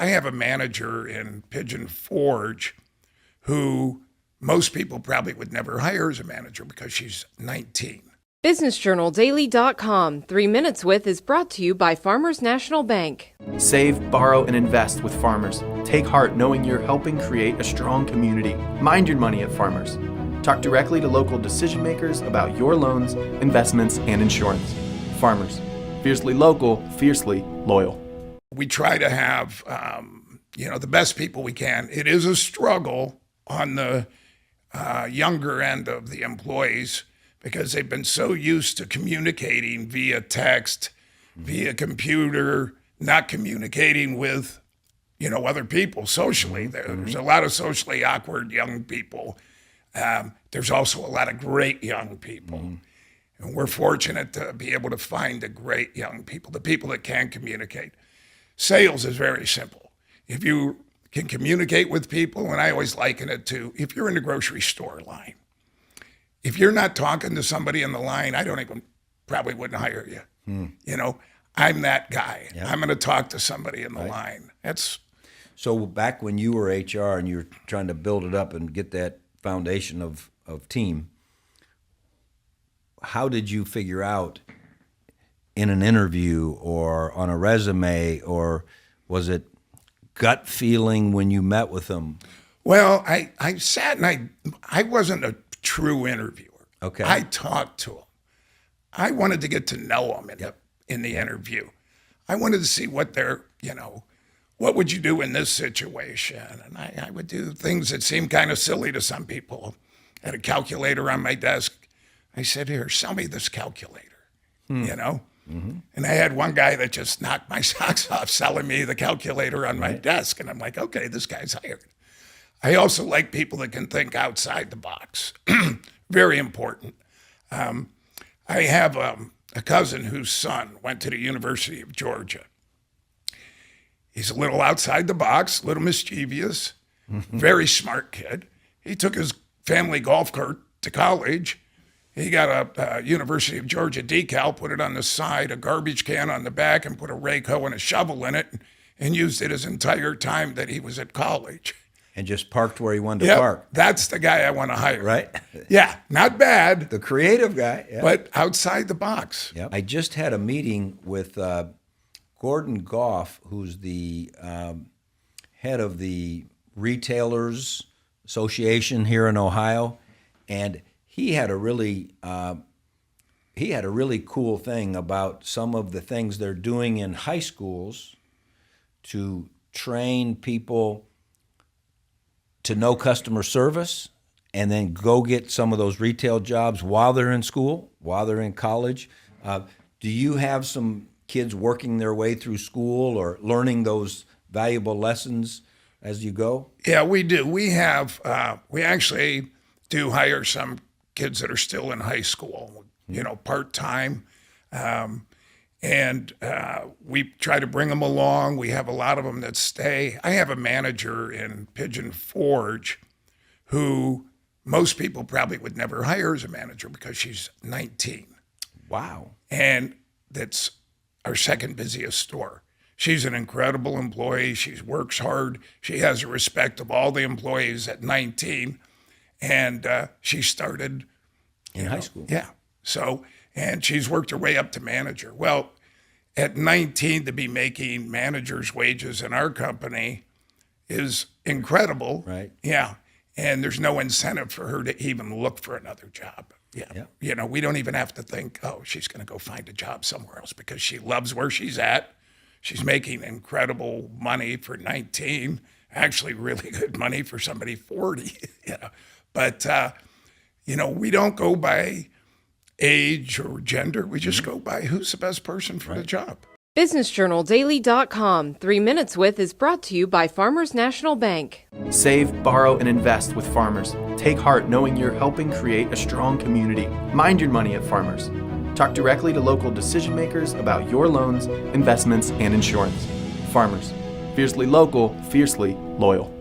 I have a manager in Pigeon Forge who most people probably would never hire as a manager because she's 19. BusinessJournalDaily.com. 3 Minutes With is brought to you by Farmers National Bank. Save, borrow, and invest with Farmers. Take heart knowing you're helping create a strong community. Mind your money at Farmers. Talk directly to local decision makers about your loans, investments, and insurance. Farmers. Fiercely local, fiercely loyal. We try to have, the best people we can. It is a struggle on the younger end of the employees because they've been so used to communicating via text, via computer, not communicating with, other people socially. There's a lot of socially awkward young people. There's also a lot of great young people. And we're fortunate to be able to find the great young people, the people that can communicate. Sales is very simple. If you can communicate with people, and I always liken it to, if you're in the grocery store line, if you're not talking to somebody in the line, I probably wouldn't hire you. I'm that guy. Yep. I'm going to talk to somebody in the line. So back when you were HR and you were trying to build it up and get that foundation of team, how did you figure out in an interview or on a resume, or was it gut feeling when you met with them? Well, I sat and I wasn't a true interviewer. Okay. I talked to them. I wanted to get to know them in the interview. I wanted to see what they're, what would you do in this situation? And I would do things that seemed kind of silly to some people. I had a calculator on my desk. I said, here, sell me this calculator, And I had one guy that just knocked my socks off selling me the calculator on my desk. And I'm like, okay, this guy's hired. I also like people that can think outside the box. Very important. I have a cousin whose son went to the University of Georgia. He's a little outside the box, a little mischievous, very smart kid. He took his family golf cart to college. He got a University of Georgia decal, put it on the side, a garbage can on the back, and put a rake hoe and a shovel in it, and used it his entire time that he was at college. And just parked where he wanted to park. That's the guy I want to hire. Right? Yeah, not bad. The creative guy. Yeah. But outside the box. Yep. I just had a meeting with Gordon Goff, who's the head of the Retailers Association here in Ohio, and he had a really cool thing about some of the things they're doing in high schools to train people to know customer service and then go get some of those retail jobs while they're in school, while they're in college. Do you have some kids working their way through school or learning those valuable lessons as you go? Yeah, we do. We actually do hire some kids that are still in high school, part-time. And we try to bring them along. We have a lot of them that stay. I have a manager in Pigeon Forge who most people probably would never hire as a manager because she's 19. Wow. And that's our second busiest store. She's an incredible employee. She works hard. She has the respect of all the employees at 19. And she started in high school. Yeah. So, and she's worked her way up to manager. Well, at 19 to be making manager's wages in our company is incredible. Right. Yeah. And there's no incentive for her to even look for another job. Yeah. We don't even have to think, she's going to go find a job somewhere else because she loves where she's at. She's making incredible money for 19, actually really good money for somebody 40. But, we don't go by age or gender. We just go by who's the best person for the job. BusinessJournalDaily.com. 3 Minutes With is brought to you by Farmers National Bank. Save, borrow, and invest with Farmers. Take heart knowing you're helping create a strong community. Mind your money at Farmers. Talk directly to local decision makers about your loans, investments, and insurance. Farmers. Fiercely local, fiercely loyal.